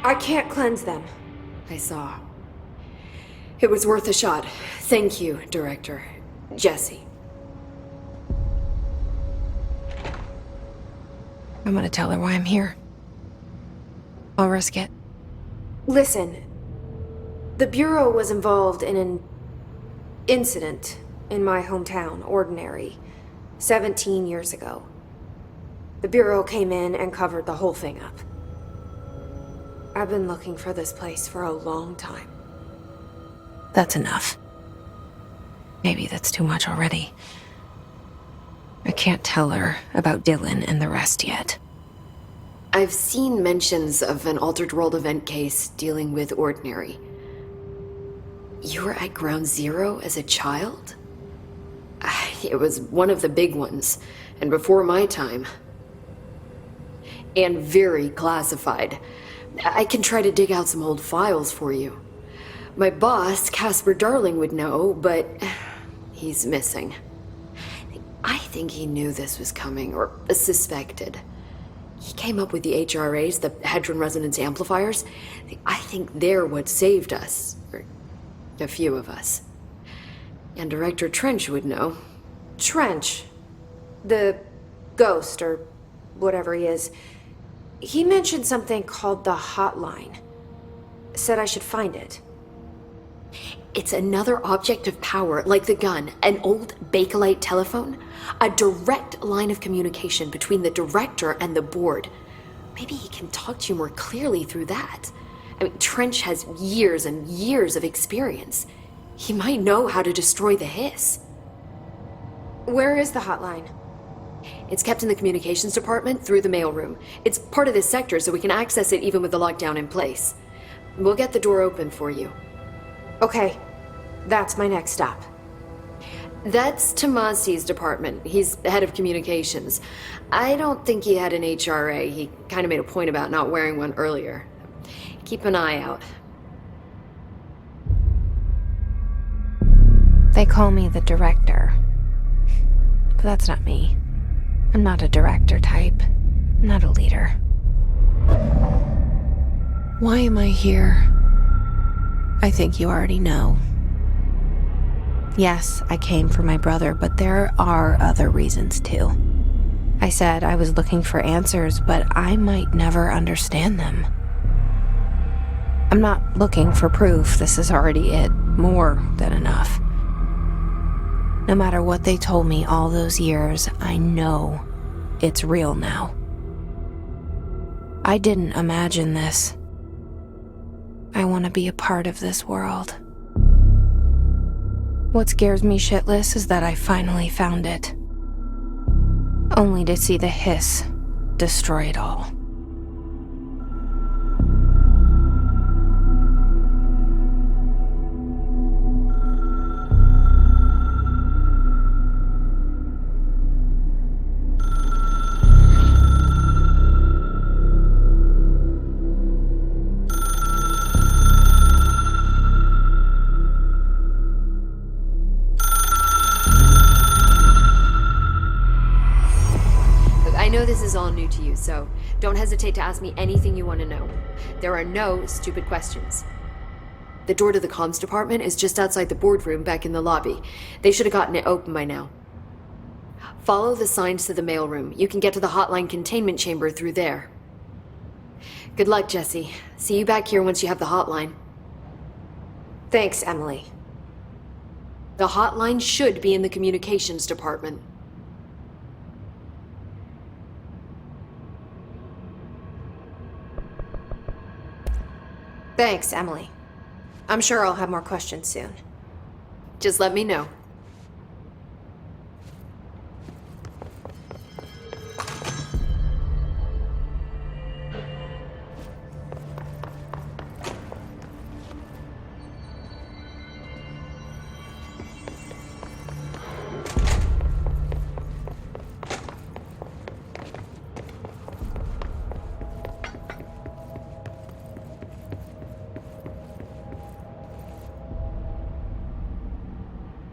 I can't cleanse them. I saw. It was worth a shot. Thank you, Director. Jesse. I'm gonna tell her why I'm here. I'll risk it. Listen, the Bureau was involved in an incident in my hometown, Ordinary, 17 years ago. The Bureau came in and covered the whole thing up. I've been looking for this place for a long time. That's enough. Maybe that's too much already. I can't tell her about Dylan and the rest yet. I've seen mentions of an Altered World event case dealing with Ordinary. You were at Ground Zero as a child? It was one of the big ones, and before my time. And very classified. I can try to dig out some old files for you. My boss, Casper Darling, would know, but he's missing. I think he knew this was coming, or suspected. He came up with the HRAs, the Hadron Resonance Amplifiers. I think they're what saved us, or a few of us. And Director Trench would know. Trench, the ghost, or whatever he is, he mentioned something called the Hotline. Said I should find it. It's another object of power, like the gun, an old Bakelite telephone, a direct line of communication between the director and the board. Maybe he can talk to you more clearly through that. I mean, Trench has years and years of experience. He might know how to destroy the hiss. Where is the hotline? It's kept in the communications department through the mailroom. It's part of this sector, so we can access it even with the lockdown in place. We'll get the door open for you. Okay, that's my next stop. That's Tomasi's department. He's the head of communications. I don't think he had an HRA. He kind of made a point about not wearing one earlier. Keep an eye out. They call me the director. But that's not me. I'm not a director type. I'm not a leader. Why am I here? I think you already know. Yes, I came for my brother, but there are other reasons too. I said I was looking for answers, but I might never understand them. I'm not looking for proof. This is already it. More than enough. No matter what they told me all those years, I know it's real now. I didn't imagine this. I want to be a part of this world. What scares me shitless is that I finally found it. Only to see the hiss destroy it all. I know this is all new to you, so don't hesitate to ask me anything you want to know. There are no stupid questions. The door to the comms department is just outside the boardroom back in the lobby. They should have gotten it open by now. Follow the signs to the mailroom. You can get to the hotline containment chamber through there. Good luck, Jesse. See you back here once you have the hotline. Thanks, Emily. The hotline should be in the communications department. Thanks, Emily. I'm sure I'll have more questions soon. Just let me know.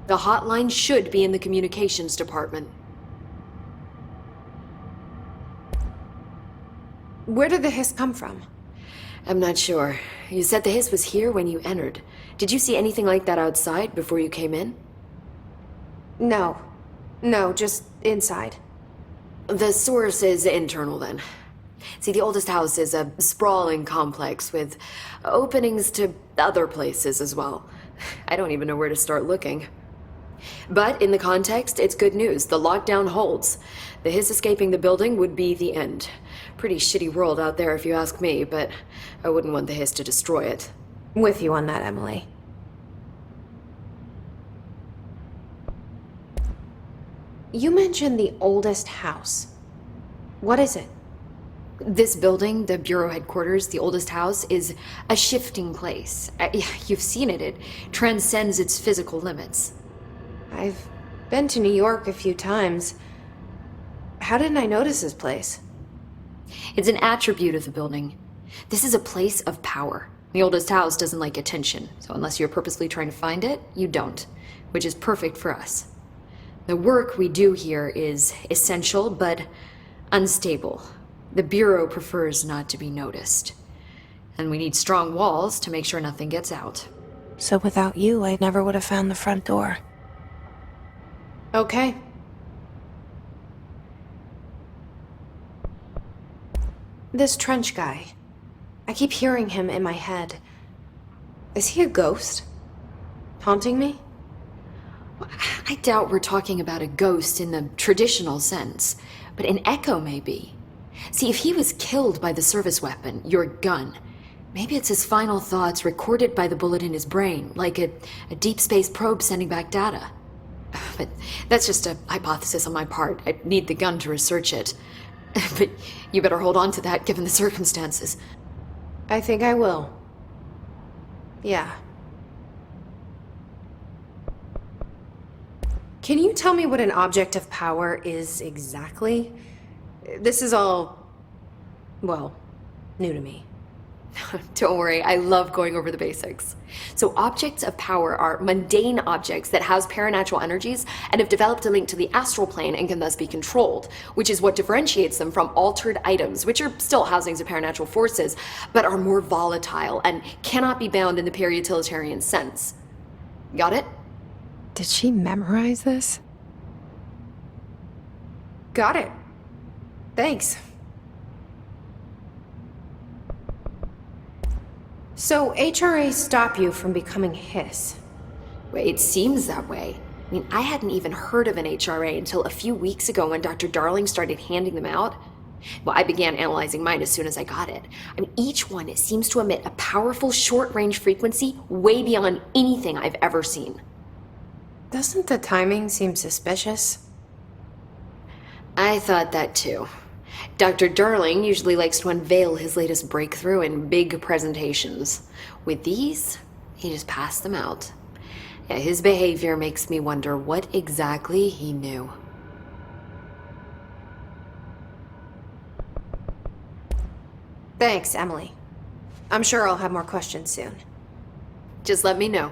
The hotline should be in the communications department. Where did the hiss come from? I'm not sure. You said the hiss was here when you entered. Did you see anything like that outside before you came in? No. No, just inside. The source is internal then. See, the oldest house is a sprawling complex with openings to other places as well. I don't even know where to start looking. But in the context, it's good news. The lockdown holds. The hiss escaping the building would be the end. Pretty shitty world out there if you ask me, but I wouldn't want the hiss to destroy it. With you on that, Emily. You mentioned the oldest house. What is it? This building, the Bureau headquarters, the oldest house, is a shifting place. You've seen it. It transcends its physical limits. I've been to New York a few times. How didn't I notice this place? It's an attribute of the building. This is a place of power. The oldest house doesn't like attention, so unless you're purposely trying to find it, you don't, which is perfect for us. The work we do here is essential, but unstable. The Bureau prefers not to be noticed. And we need strong walls to make sure nothing gets out. So without you, I never would have found the front door. Okay. This Trench guy. I keep hearing him in my head. Is he a ghost? Haunting me? I doubt we're talking about a ghost in the traditional sense, but an echo maybe. See, if he was killed by the service weapon, your gun, maybe it's his final thoughts recorded by the bullet in his brain, like a deep space probe sending back data. But that's just a hypothesis on my part. I'd need the gun to research it. But you better hold on to that given the circumstances. I think I will. Yeah. Can you tell me what an object of power is exactly? This is all, well, new to me. Don't worry, I love going over the basics. So objects of power are mundane objects that house paranatural energies and have developed a link to the astral plane and can thus be controlled, which is what differentiates them from altered items, which are still housings of paranatural forces, but are more volatile and cannot be bound in the peri-utilitarian sense. Got it? Did she memorize this? Got it. Thanks. So HRA stop you from becoming Hiss? It seems that way. I mean, I hadn't even heard of an HRA until a few weeks ago when Dr. Darling started handing them out. Well, I began analyzing mine as soon as I got it. I mean, each one seems to emit a powerful short-range frequency way beyond anything I've ever seen. Doesn't the timing seem suspicious? I thought that too. Dr. Darling usually likes to unveil his latest breakthrough in big presentations. With these, he just passed them out. Yeah, his behavior makes me wonder what exactly he knew. Thanks, Emily. I'm sure I'll have more questions soon. Just let me know.